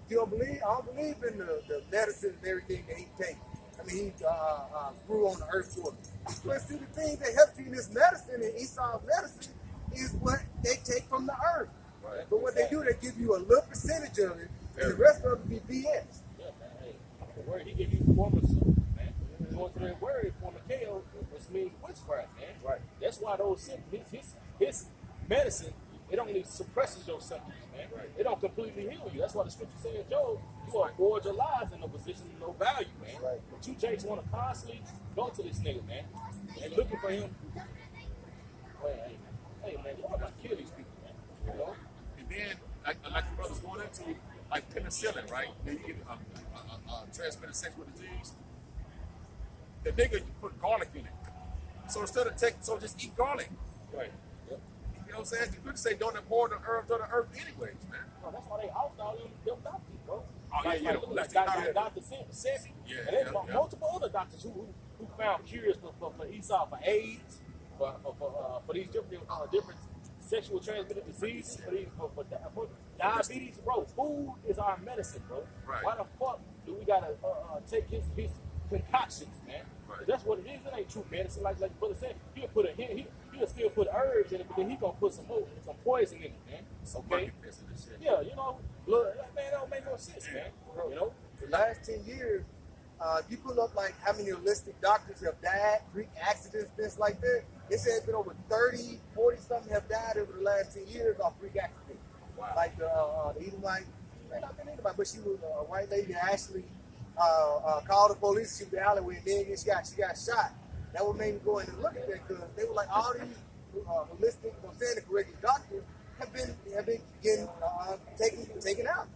You don't believe? I don't believe in the medicine and everything that he takes. I mean, he grew on the earth for it. But see, the thing that helps you in this medicine and Esau's medicine is what they take from the earth. Right. But what they do, they give you a little percentage of it, and the rest of it be BS. Yeah, man. Hey, the word he gave you pharmaceutical, man. Going to that word, pharmakeo, which means witchcraft, man. Right. That's why those symptoms, his medicine, it only suppresses your symptoms, man. Right. It don't completely heal you. That's why the scripture says, Job, you are forged your lives in a position of no value, man. Right. But you Jakes want to constantly go to this nigga, man, and looking for him. Well, hey, man, you want to kill these people, man. You know? And then, like the brother's going into, like penicillin, right? Then you get transmitted sexual disease. The nigga, you put garlic in it. So instead of just eat garlic. Right. Yep. You know what I'm saying? You could say don't abhor the herbs of the earth anyways, man. No, that's why they off all them doctors, bro. Oh, yeah, Like yeah. Dr. Sebi, Yeah, and there's yeah. multiple other doctors who found cures for Esau, for AIDS, for these different sexual transmitted diseases, for diabetes, bro. Food is our medicine, bro. Right. Why the fuck do we gotta take his concoctions, man? Right. That's what it is. It ain't true medicine. Like the brother said, he'll still put herbs in it, but then he gonna put some poison in it, man. Some Okay. monkey piss and shit. Yeah, you know, look, man, that don't make no sense, man. You know? The last 10 years, you pull up like how many holistic doctors have died, freak accidents, things like that. They say it's been over 30, 40 something have died over the last 10 years off freak accidents. Wow. Like the Edomite, may not been Edomite, but she was a white lady that actually called the police. She was in the alleyway, and then she got shot. That would make me go in and look at that because they were like all these holistic, the correct doctors have been getting taken out.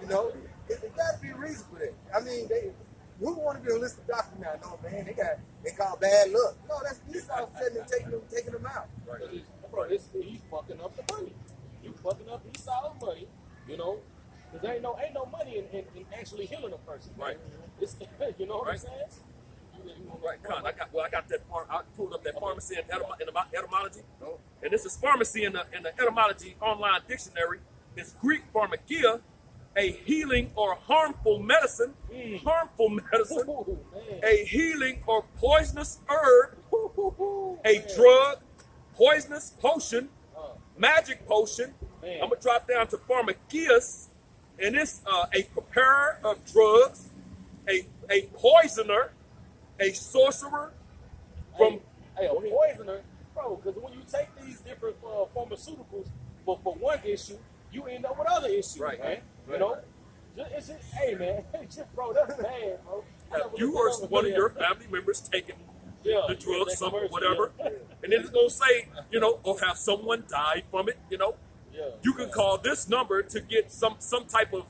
You know, there's got to be a reason for that. I mean, who want to be a holistic doctor now? No, man, they call bad luck. No, that's Esau setting and taking them out. Right. Bro, he's fucking up the money. You fucking up Esau's money, you know, because there ain't no money in actually healing a person. Right. It's, you know what I'm Right. saying? Right, Con. I got that part. I pulled up that pharmacy in etymology, and this is pharmacy in the etymology online dictionary. It's Greek pharmakia, a healing or harmful medicine. Harmful medicine, Ooh, man. a healing or poisonous herb, a drug, poisonous potion, magic potion. Man. I'm gonna drop down to pharmakias, and it's a preparer of drugs, a poisoner, a sorcerer from Hey, a poisoner, bro, because when you take these different pharmaceuticals for one issue, you end up with other issues, Right. man. You Right. know? Hey, man, bro, that's bad, bro. you or one of your family members taking Yeah, the drugs, some commercial, whatever, yeah. and then it's gonna say, or have someone die from it. Yeah, You can call this number to get some type of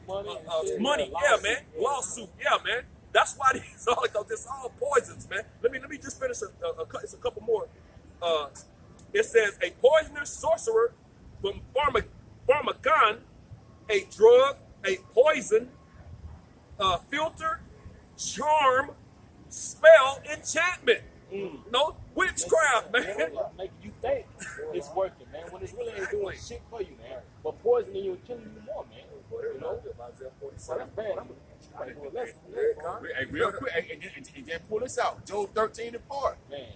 money, money. Yeah, man, lawsuit. Yeah, man. That's why these all because it's all poisons, man. Let me just finish it's a couple more. It says a poisoner, sorcerer from pharmacon, a drug, a poison, filter, charm, spell, enchantment. Witchcraft, man. Making you think it's working, man, when it really ain't doing shit for you, man. But poisoning you and killing you more, man. You know? So that's bad. Hey, real quick, and then pull this out. Job 13:4. Man.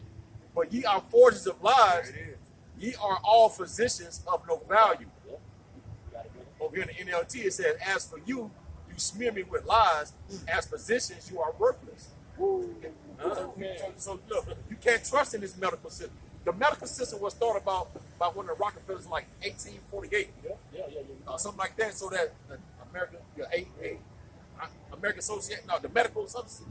But ye are forgers of lies. Ye are all physicians of no value. Yeah. You gotta get it. Over here in the NLT, it says, as for you, you smear me with lies. As physicians, you are worthless. So look, you can't trust in this medical system. The medical system was thought about by one of the Rockefellers in like 1848. Something like that. So that the American Association, the medical substance.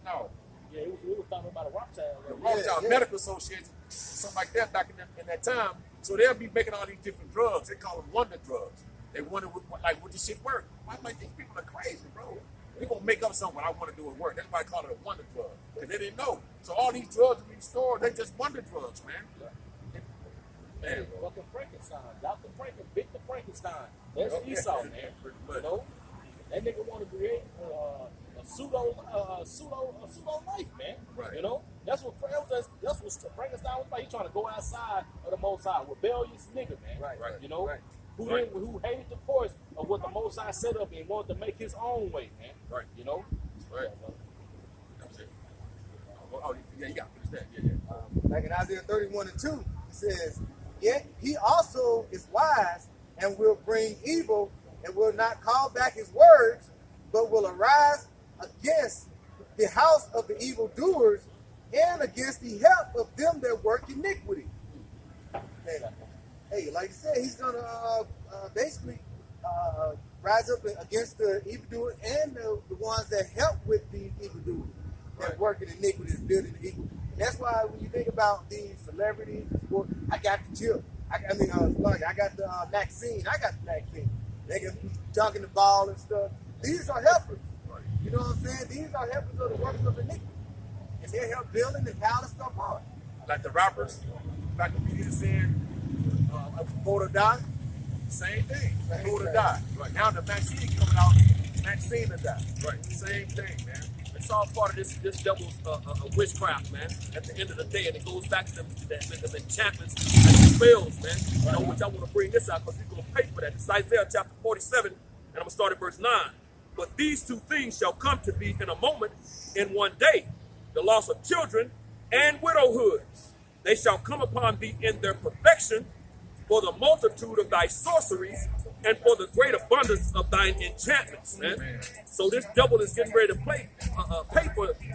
No. Yeah, it was talking about a Rothschild. The Rothschild Medical Association, something like that back in that time. So they'll be making all these different drugs. They call them wonder drugs. They wonder would this shit work? I'm like, these people are crazy, bro. They're gonna make up something what I want to do it work. That's why I call it a wonder drug. Because they didn't know. So all these drugs being stored, they just wonder drugs, man. Man, fucking Frankenstein. Dr. Victor Frankenstein. That's Esau, man. You know? That nigga want to create a pseudo life, man. Right. You know? That's what Frankenstein was like. He trying to go outside of the Most High. Rebellious nigga, man. Right. You know? Right. who hated the course of what the Most High set up and wanted to make his own way, man. Right. You know? Right. That's it. Oh, yeah, you got to finish that. Yeah. Like in Isaiah 31 and 2, it says, "Yet he also is wise and will bring evil and will not call back his words, but will arise against the house of the evildoers and against the help of them that work iniquity." And, hey, like you said, he's going to basically rise up against the evildoers and the ones that help with the evildoers that work in iniquity and building the evil. And that's why when you think about these celebrities, I got the chip. I got the Maxine. I got the Maxine. They can be dunking the ball and stuff. These are helpers. You know what I'm saying? These are helpers of the workers of iniquity. And they help building and piling stuff on. Like the rappers, like the media saying, Vote or die. same thing. Same Vote or thing. die. Right. Now the vaccine coming out, Maxine or die. right. Same thing, man. It's all part of this devil's witchcraft, man. At the end of the day, and it goes back to them enchantments and the spells, man. You know, which I want to bring this out because we're going to pay for that. It's Isaiah chapter 47, and I'm going to start at verse 9. "But these two things shall come to thee in a moment, in one day, the loss of children and widowhood. They shall come upon thee in their perfection, for the multitude of thy sorceries and for the great abundance of thine enchantments," man. So this devil is getting ready to pay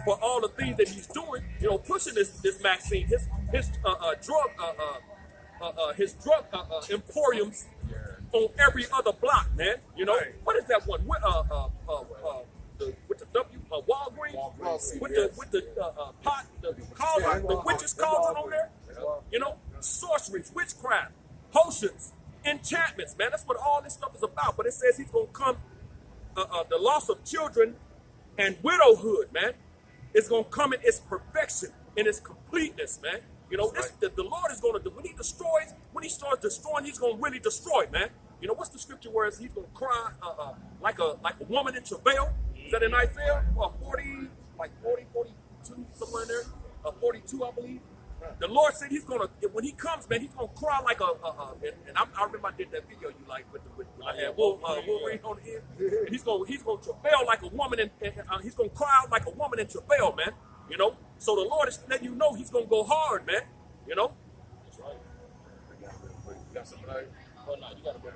for all the things that he's doing, you know, pushing this Maxine, his drug emporiums on every other block, man. You know, what is that one? With the W Walgreens, with the pot, the cauldron, the witches cauldron on there. You know, sorceries, witchcraft, potions, enchantments, man. That's what all this stuff is about. But it says he's gonna come, the loss of children and widowhood, man. It's gonna come in its perfection, in its completeness, man. You know, the Lord is gonna do when he starts destroying, he's gonna really destroy, man. You know, what's the scripture where he's gonna cry like a woman in travail? Is that in Isaiah 40, 42, somewhere in there? 42, I believe. The Lord said he's gonna, when he comes, man, he's gonna cry like and I remember I did that video you like when I had Wolverine on the end. And he's gonna travail like a woman, and he's gonna cry out like a woman in travail, man. You know, so the Lord is letting you know he's gonna go hard, man. You know. That's right. You got something like? Oh, no, you got to go.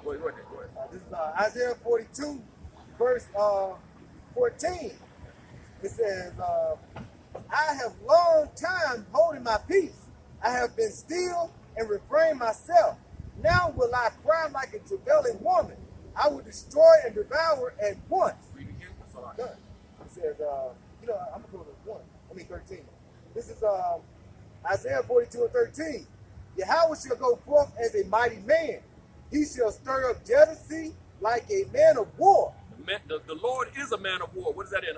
Go ahead. This is Isaiah 42, verse 14. It says, "I have long time holding my peace. I have been still and refrained myself. Now will I cry like a travailing woman. I will destroy and devour at once." Read again. That's all right. Done. It says, I'm going to go to 13. This is Isaiah 42 and 13. "Yahweh shall go forth as a mighty man. He shall stir up jealousy like a man of war." The Lord is a man of war. What is that in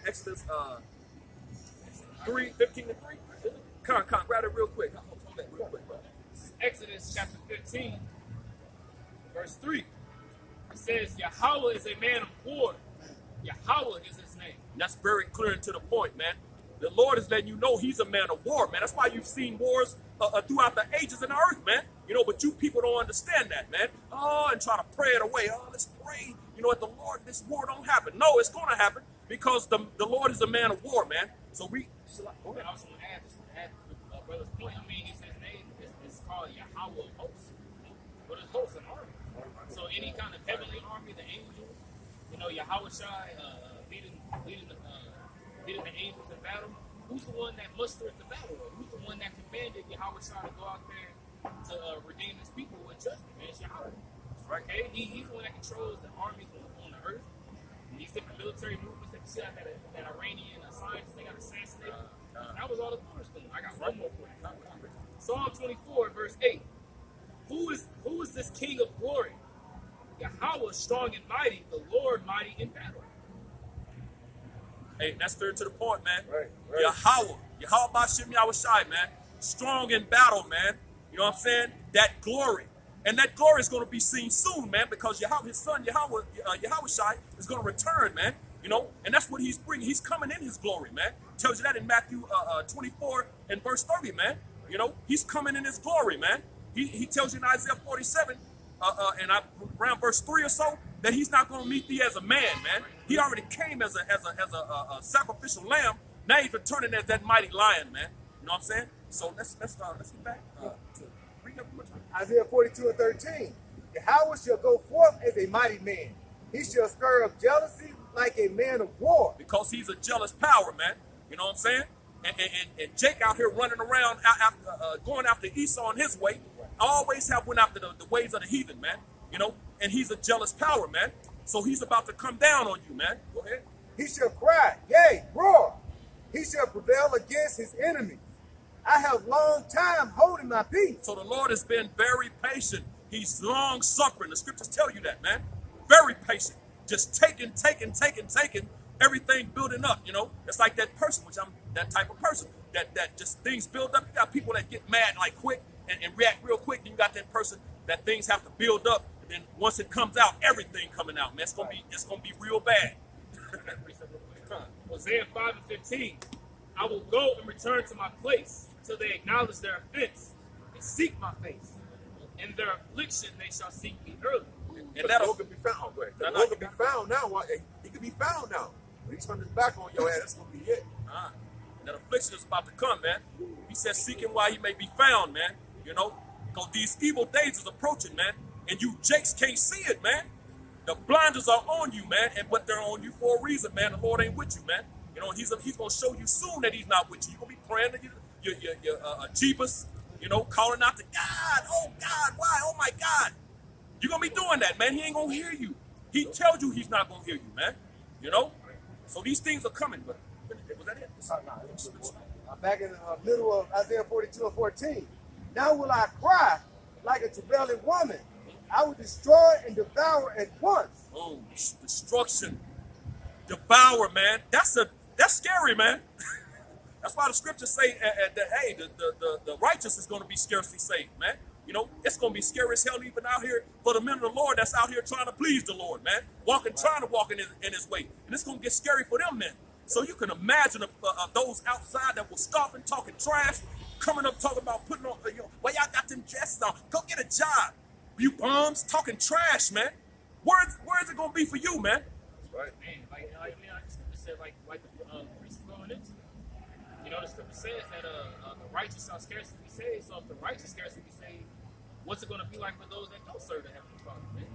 Exodus 3:15 and 3? Come on, grab it real quick. Exodus chapter 15, verse 3. It says, "Yahweh is a man of war. Yahweh is his name." And that's very clear and to the point, man. The Lord is letting you know he's a man of war, man. That's why you've seen wars throughout the ages in the earth, man. You know, but you people don't understand that, man. Oh, and try to pray it away. Oh, let's pray. You know, at the Lord, this war don't happen. No, it's going to happen because the Lord is a man of war, man. So we... Go ahead. I also want to add to brother's point. I mean, his name is called Yahweh of hosts. But it's hosts, an army. So any kind of heavenly army, the angels, you know, Yahweh Shai leading the angels in battle. Who's the one that mustered the battle? Who's the one that commanded Yahweh Shai to go out there to redeem his people with judgment? Man, it's Yahweh. Right? Okay? He's the one that controls the armies on the earth. And these different military movements that you see out that Iranian scientists, they got assassinated. That was all the cornerstone. I got one more for you. Psalm 24, verse 8. Who is this King of glory? Yahweh, strong and mighty, the Lord mighty in battle. Hey, that's fair to the point, man. Right. Yahweh Bashim Yahushai, man. Strong in battle, man. You know what I'm saying? That glory. And that glory is going to be seen soon, man, because his son, Yahushai, is going to return, man. You know, and that's what he's bringing. He's coming in his glory, man. Tells you that in Matthew 24 and verse 30, man. You know, he's coming in his glory, man. He tells you in Isaiah 47, and around verse 3 or so, that he's not going to meet thee as a man, man. He already came as a sacrificial lamb. Now he's returning as that mighty lion, man. You know what I'm saying? So let's get back to read up one time. Isaiah 42:13. Yahweh shall go forth as a mighty man. He shall stir up jealousy like a man of war. Because he's a jealous power, man. You know what I'm saying? And Jake out here running around, going after Esau in his way, always have went after the ways of the heathen, man. You know, and he's a jealous power, man. So he's about to come down on you, man. Go ahead. He shall cry, yea, roar. He shall prevail against his enemies. I have long time holding my peace. So the Lord has been very patient. He's long suffering. The scriptures tell you that, man. Very patient. Just taking, everything building up, you know. It's like that person, which I'm that type of person. That just things build up. You got people that get mad like quick and react real quick. And you got that person that things have to build up. And then once it comes out, everything coming out, man. It's gonna be real bad. Hosea 5:15. I will go and return to my place till they acknowledge their offense and seek my face. In their affliction they shall seek me early. And that Lord can be found. Go ahead. The No, Lord can be found now. He can be found now. When he turns his back on your ass, that's gonna be it. That affliction is about to come, man. He says, seek him while he may be found, man. You know, because these evil days is approaching, man. And you jakes can't see it, man. The blinders are on you, man, but they're on you for a reason, man. The Lord ain't with you, man. You know, he's gonna show you soon that he's not with you. You're gonna be praying to your Jeebus, you know, calling out to God. Oh God, why? Oh my God. You're gonna be doing that, man. He ain't gonna hear you. He tells you he's not gonna hear you, man. You know? So these things are coming, but was that it? Back in the middle of Isaiah 42:14. Now will I cry like a travailing woman. I will destroy and devour at once. Oh, destruction. Devour, man. That's scary, man. That's why the scriptures say that, hey, the righteous is going to be scarcely saved, man. You know, it's going to be scary as hell even out here for the men of the Lord that's out here trying to please the Lord, man. Trying to walk in his way. And it's going to get scary for them, men. So you can imagine those outside that will stop and talking trash, coming up talking about putting on, well, y'all got them dresses on. Go get a job. You bums talking trash, man. Where is it going to be for you, man? Right. Man, like the scripture said, like the priest is going into. You know, the scripture says that the righteous shall scarcely be saved. So if the righteous scarcely be saved, what's it going to be like for those that don't serve the Heavenly Father, man?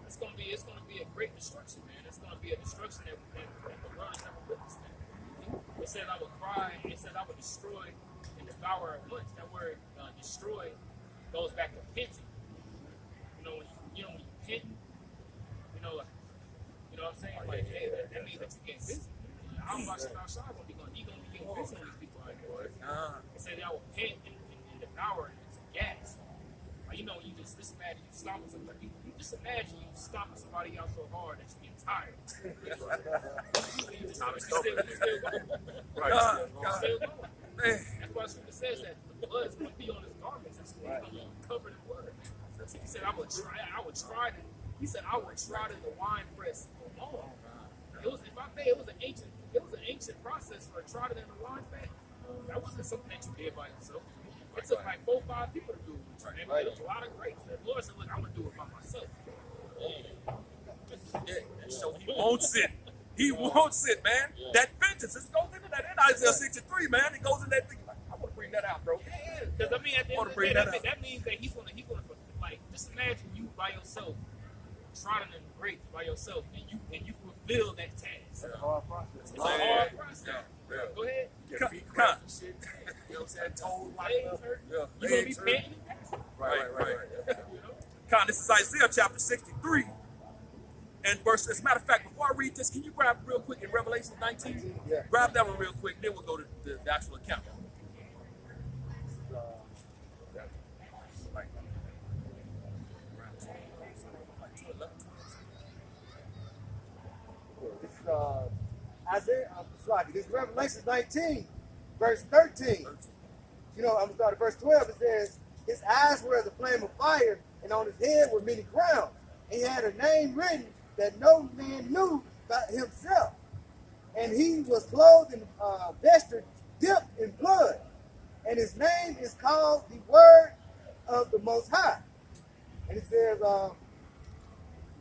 It's going to be a great destruction, man. It's going to be a destruction that the world has never witnessed. Man. It says I will cry. It says I will destroy and devour at once. That word destroy goes back to penting. When you pent, you know what I'm saying? Like, hey, that means that you get busy. I don't watch it outside when he gonna be getting busy on these people out here. It said I will pent and devour and it's gas. Like, you know, you just imagine you stomping somebody. You just imagine you stomping somebody out so hard that you get tired. You still going. Still going. That's why the scripture says that the blood is going to be on his garments. It's going to be covered in blood. He said, I would try to. He said, I would try to the wine press alone. It was an ancient process for a trotted in the wine fat. That wasn't something that you did by yourself. It took like 4 or 5 people to do it. And there was a lot of grapes. The Lord said, look, I'm gonna do it by myself. So he wants it. He wants it, man. Yeah. That vengeance. It goes into that in Isaiah 63, man. It goes in that thing. I want to bring that out, bro. Yeah, because I mean, at the end of the day, that means that he's gonna like, just imagine you by yourself, trotting in grapes by yourself, and you fulfill that task. It's a hard process. It's a hard process. Yeah. Go ahead. Your feet cracked and shit. You know what I'm saying? Toes like hurt. Yeah. You're gonna be panting. Right. Con, this is Isaiah chapter 63 and verse. As a matter of fact, before I read this, can you grab real quick in Revelation 19? Yeah. Grab that one real quick, then we'll go to the actual account. This is Revelation 19, verse 13. You know, I'm going to start at verse 12. It says, his eyes were as a flame of fire, and on his head were many crowns. And he had a name written that no man knew about himself. And he was clothed in vesture dipped in blood. And his name is called the Word of the Most High. And it says,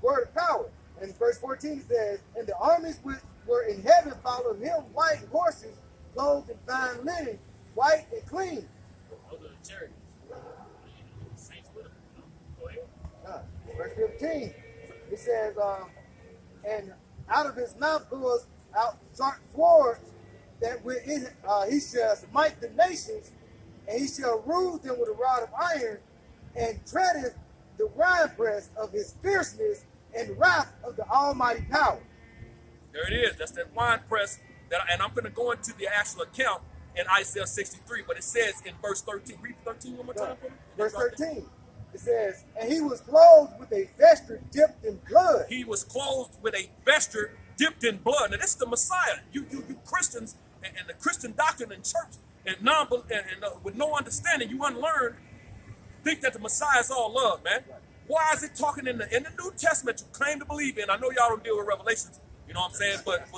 word of power. And verse 14 says, and the armies which were in heaven followed him, white horses, clothed in fine linen, white and clean. Those are the chariots. Saints with them. Go ahead. Verse 15, it says, and out of his mouth goes out sharp swords, that with it he shall smite the nations, and he shall rule them with a rod of iron, and treadeth the winepress of his fierceness and wrath of the almighty power. There it is. That's that wine press. And I'm going to go into the actual account in Isaiah 63, but it says in verse 13. Read 13 one more time for me. Verse 13, it says, and he was clothed with a vesture dipped in blood. He was clothed with a vesture dipped in blood. Now, this is the Messiah. You Christians and the Christian doctrine and church and with no understanding, you unlearned, think that the Messiah is all love, man. Why is it talking in the New Testament you claim to believe in? I know y'all don't deal with Revelations, you know what I'm saying? But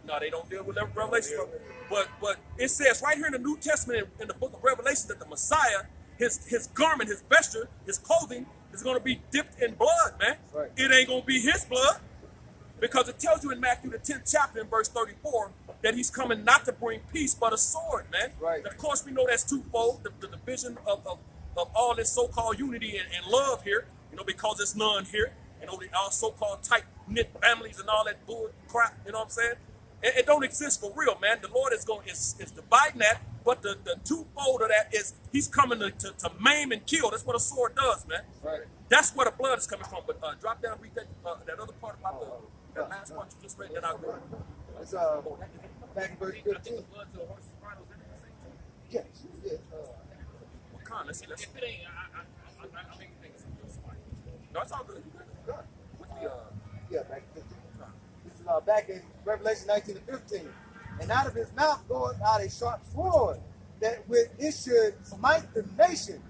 no, they don't deal with Revelations. But it says right here in the New Testament in the book of Revelation that the Messiah, his garment, his vesture, his clothing is going to be dipped in blood, man. Right. It ain't going to be his blood, because it tells you in Matthew the 10th chapter in verse 34 that he's coming not to bring peace but a sword, man. Right. Of course, we know that's twofold, the division of all this so-called unity and love here, you know, because there's none here, you know, our so-called tight-knit families and all that bull crap, you know what I'm saying? It don't exist for real, man. The Lord is dividing that, but the twofold of that is he's coming to maim and kill. That's what a sword does, man. Right. That's where the blood is coming from. But drop down, read that other part about that last part you just read, then I'll go. It's back in verse 15. Yes. Yeah. What kind? Let's see. If it ain't, I make things smart. No, it's all good. With the Yeah, back in 15. This is back in Revelation 19 to 15. And out of his mouth goeth out a sharp sword, that with it should smite the nation,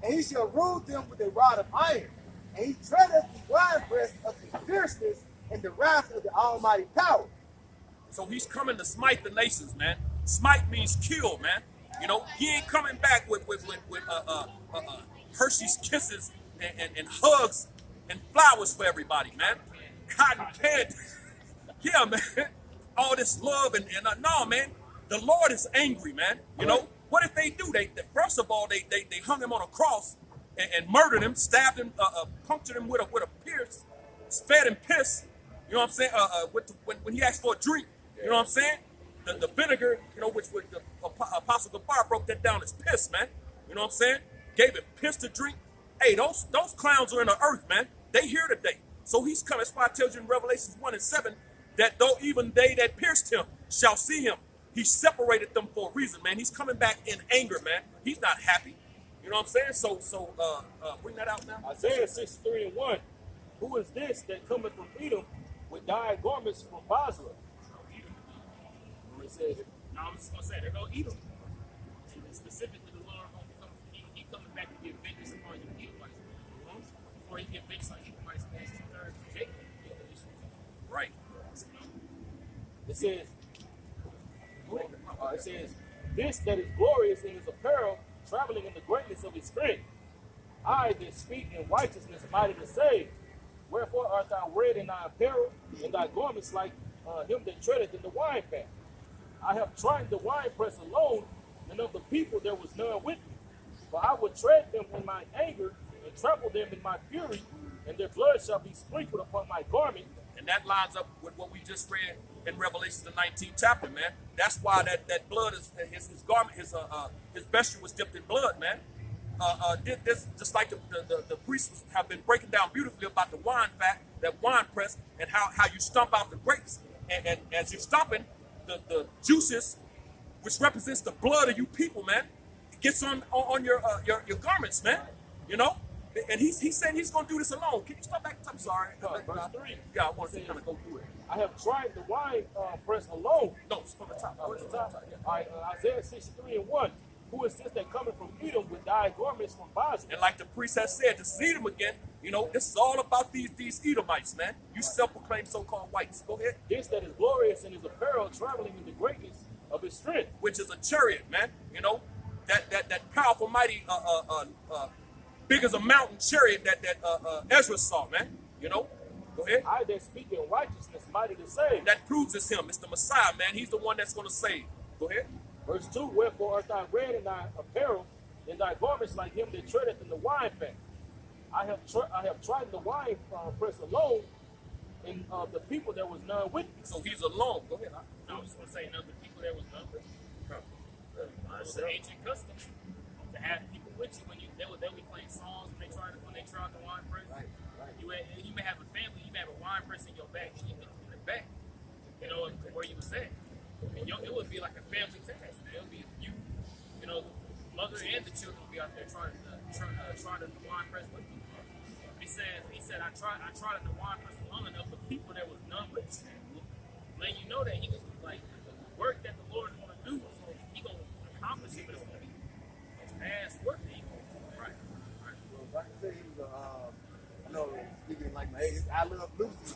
and he shall rule them with a rod of iron. And he treadeth the winepress of his fierceness and the wrath of the almighty power. So he's coming to smite the nations, man. Smite means kill, man. You know, he ain't coming back with Hershey's kisses and hugs and flowers for everybody, man. Cotton candy. Yeah, man. All this love and no, man. The Lord is angry, man. You know, what did they do? They first of all, they hung him on a cross and murdered him, stabbed him, punctured him with a pierce, fed him piss. You know what I'm saying? When he asked for a drink, you know what I'm saying? The vinegar, you know, which the Apostle Gabar broke that down as piss, man. You know what I'm saying? Gave him piss to drink. Hey, those clowns are in the earth, man. They here today. So he's coming. That's why it tells you in Revelations 1 and 7 that though even they that pierced him shall see him. He separated them for a reason, man. He's coming back in anger, man. He's not happy. You know what I'm saying? So bring that out now. Isaiah 63 and 1. Who is this that cometh from Edom with dyed garments from Basra? It says, I was just gonna say, they're gonna eat them. And specifically, the Lord gonna come. He coming back to get vengeance upon you Edomites. Before he get vengeance on Edomites, there's 2/3 of Jacob. Right. it says, this that is glorious in his apparel, traveling in the greatness of his strength. I that speak in righteousness, mighty to save. Wherefore art thou red in thy apparel, and thy garments like him that treadeth in the wine fat. I have tried the winepress alone, and of the people there was none with me. For I will tread them in my anger, and trample them in my fury, and their blood shall be sprinkled upon my garment. And that lines up with what we just read in Revelation the 19th chapter, man. That's why that blood is his garment, his vesture was dipped in blood, man. Did this just like the priests have been breaking down beautifully about the wine fat, that wine press, and how you stomp out the grapes, and as you're stomping, the juices, which represents the blood of you people, man, it gets on your garments, man. You know, and he's saying he's gonna do this alone. Can you stop back? I'm sorry. Verse 3. Yeah, I want to kind of go through it. I have tried the wine press alone. No, it's from the top. Where's the top? All right, Isaiah 63 and 1. Who is this that cometh from Edom with dyed garments from Basra? And like the priest has said, to see them again, you know, this is all about these Edomites, man. You self-proclaimed so-called whites. Go ahead. This that is glorious in his apparel, traveling in the greatness of his strength. Which is a chariot, man. You know, that powerful, mighty big as a mountain chariot that Ezra saw, man. You know, go ahead. I that speak in righteousness, mighty to save. That proves it's him. It's the Messiah, man. He's the one that's going to save. Go ahead. Verse 2, wherefore art thou red in thy apparel, and thy garments like him that treadeth in the wine fat. I have trodden the wine press alone, and of the people there was none with me. So he's alone. Go ahead. I was going to say, none of the people there was numbered. It was an ancient custom to have people with you when they'll be playing songs when they try out the wine press. Right. You may have a family, you may have a wine press in your back, in the back, you know, where you was at. And it would be like a family task. It would be you, the mother and the children would be out there trying to wine press with you. He said, I tried in the wine press long enough, but people there was none but letting you know that he was like the work that the Lord is going to do, so he going to accomplish it, but it's going to be fast work that he going to do. Right. Like I said, he was I know, speaking like my age, I Love Lucy. You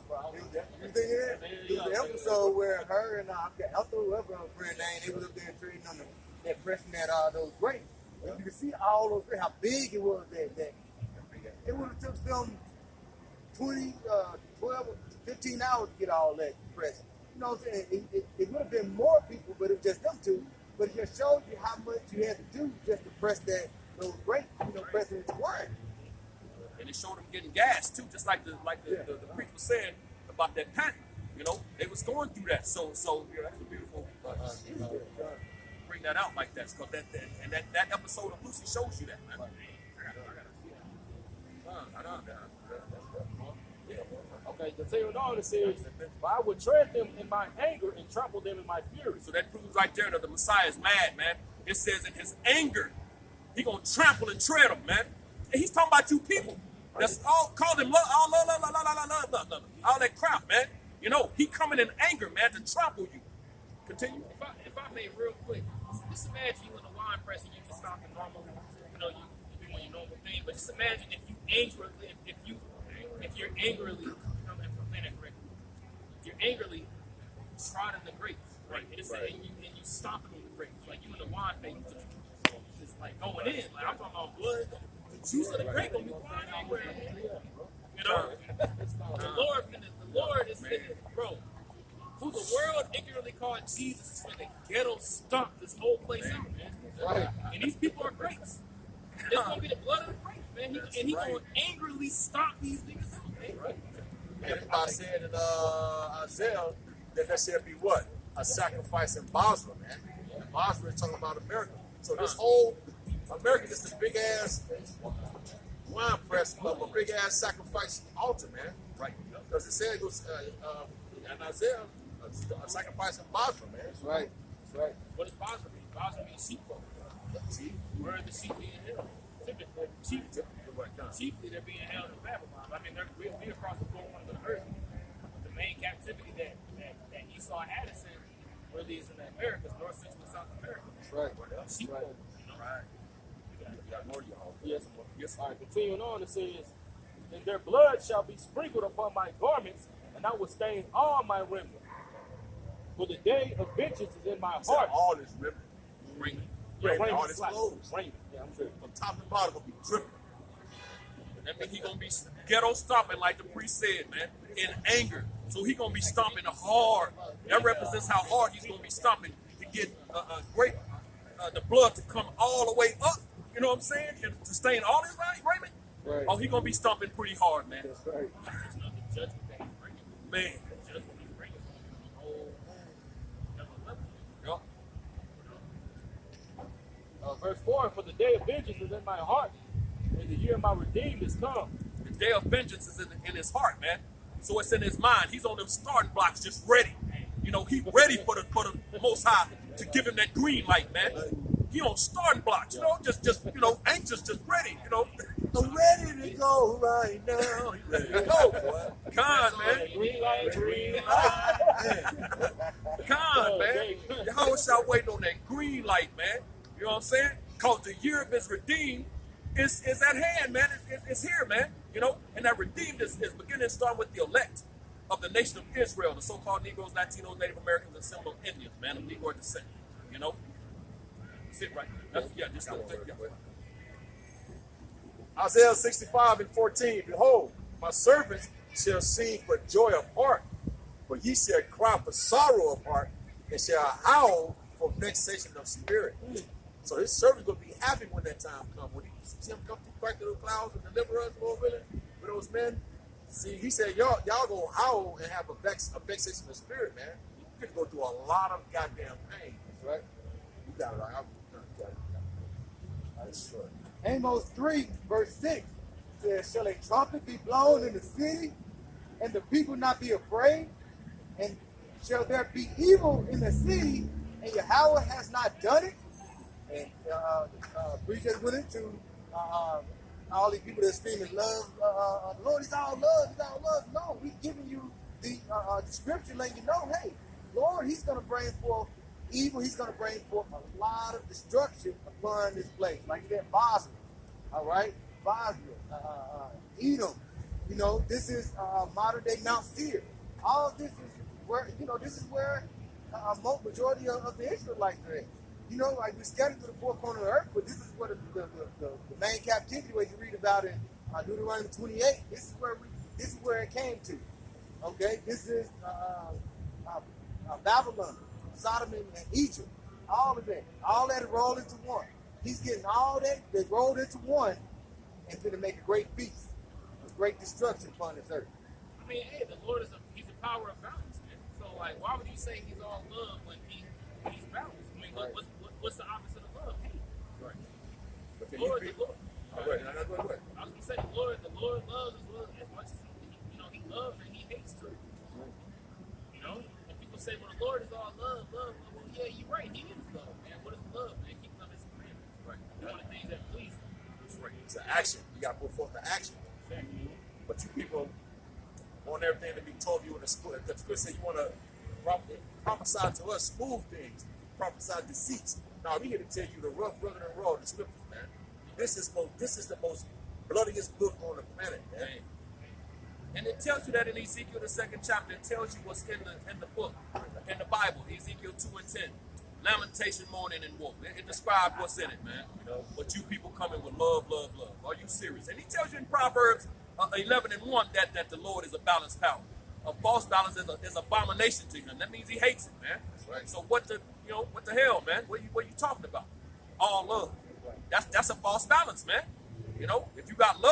think it is? It was the episode where her and I'll throw up her friend name, they was up there trading on that pressing that those grapes. And you can see all those grapes, how big it was that it would have took them 20, 12, 15 hours to get all that pressed. You know what I'm saying? It would have been more people, but it was just them two. But it just showed you how much you had to do just to press those grapes, pressing it to wine. And it showed them getting gas too, just like the preacher was saying about that patent. You know, they was going through that. So that's a beautiful bring that out like that, because that episode of Lucy shows you that, man. Okay, continuing on, it says, "For I would tread them in my anger and trample them in my fury." So that proves right there that the Messiah is mad, man. It says in his anger, he gonna trample and tread them, man. And he's talking about you people. That's all called him all that crap, man. You know, he coming in anger, man, to trample you. Continue. If I may real quick, just imagine you in the wine press and you just stop and normal, you doing your normal thing. But just imagine if you're angrily, you're angrily trotting the grapes, right? And you stomping on the grapes, like you in the wine press, just like going in. Like I'm talking about blood. The juice of the grape gonna be flying everywhere. You know, the Lord is saying, bro, who the world ignorantly called Jesus is for the ghetto stomp this whole place out, man. Right. And these people are grapes. It's gonna be the blood of the grapes, man. And he gonna angrily stomp these niggas out, man. Right. And I said in Isaiah that should be what? A sacrifice in Basra, man. And Basra is talking about America. So this whole America is the big ass wine press of a big ass sacrifice altar, man. Right. Because it said it was in Isaiah a sacrifice in Basra, man. That's right. What does Basra mean? Basra means sheepfold. Where are the sheep being held? Typically, chiefly they're being held in Babylon. I mean, we're across the 4 corners of the earth. The main captivity that Esau had us in really is in the Americas, North, Central, and South America. That's right. Sheepfold. Right. You got more, y'all. Yes. All right, continuing on, it says, "And their blood shall be sprinkled upon my garments, and I will stain all my remnant. For the day of vengeance is in my heart." All this ripping, Raiment, all this clothes. Raiment. Yeah, I'm sure. From top to bottom will be dripping. That means he gonna be ghetto stomping like the priest said, man, in anger. So he gonna be stomping hard. That represents how hard he's gonna be stomping to get the blood to come all the way up. You know what I'm saying? And to stain all his raiment. Right. Oh, he gonna be stomping pretty hard, man. That's right. The judgment that he's bringing. Man. The judgment he's bringing is going to be a whole another level. Yup. Verse 4, "For the day of vengeance is in my heart, and the year of my redeemed is come." The day of vengeance is in his heart, man. So it's in his mind. He's on them starting blocks, just ready. You know, he ready for the Most High to give him that green light, man. He on starting blocks, just anxious, just ready, I'm ready to go right now. He ready to go, boy. Come on, man. Green light. Come on, man. Y'all y'all waiting on that green light, man. You know what I'm saying? Because the year of his redeemed is at hand, man. It's here, man. And that redeemed is beginning to start with the elect of the nation of Israel, the so-called Negroes, Latinos, Native Americans, and Seminole Indians, man, of Negro descent. That's it, right? Just go. Isaiah 65:14. Behold, my servants shall sing for joy of heart, but ye shall cry for sorrow of heart, and shall howl for vexation of spirit. So his servants gonna be happy when that time comes. When he see him come through crack through the clouds and deliver us, Lord willing, with those men. See, he said, y'all gonna howl and have a vexation of spirit, man. You're gonna go through a lot of goddamn pain. That's right. You got it right. I'm got it. That's true. Amos 3, verse 6 says, shall a trumpet be blown in the city, and the people not be afraid? And shall there be evil in the city, and Yahweh has not done it? And we just went into all these people that screaming love, Lord, it's all love, it's all love. No, we giving you the scripture letting you know, hey, Lord, he's going to bring forth evil. He's going to bring forth a lot of destruction upon this place. Like that Basra, all right? Basra, Edom. You know, this is modern day Mount Seir. All of this is where, you know, this is where majority of the Israelites are at. You know, like we're scattered to the four corners of the earth, but this is what the main captivity where you read about in Deuteronomy 28. This is where it came to. Okay, this is Babylon, Sodom and Egypt, all of that rolled into one. He's getting all that rolled into one, and going to make a great feast, a great destruction upon this earth. I mean, hey, the Lord he's a power of balance, man. So, like, why would you say he's all love when he's balanced? I mean, Right. what's the opposite of love? Hate. Right. But can Lord, you be, the Lord. go ahead. No, go ahead. I was gonna say the Lord loves as much as he loves and he hates too. You know, and people say, well, the Lord is all love. Well, yeah, you're right. He is love, man. What is love, man? Keeping up His commandments. Right. One of the things that please Him. That's right. It's an action. You got to put forth the action. Exactly. But you people want everything to be told you in the school. Because Chris said you want to prophesy to us smooth things, prophesy deceits. Now we here to tell you the rough, rugged, and raw, the scriptures, man. This is the most bloodiest book on the planet, man. And it tells you that in Ezekiel, the 2nd chapter, it tells you what's in the book, in the Bible, Ezekiel 2:10. Lamentation, mourning, and woe. It describes what's in it, man. You know, but you people coming with love, love, love. Are you serious? And he tells you in Proverbs 11:1 that the Lord is a balanced power. A false balance is abomination to him. That means he hates it, man. That's right. So what the hell, man? What you talking about? All love. That's a false balance, man. You know, if you got love.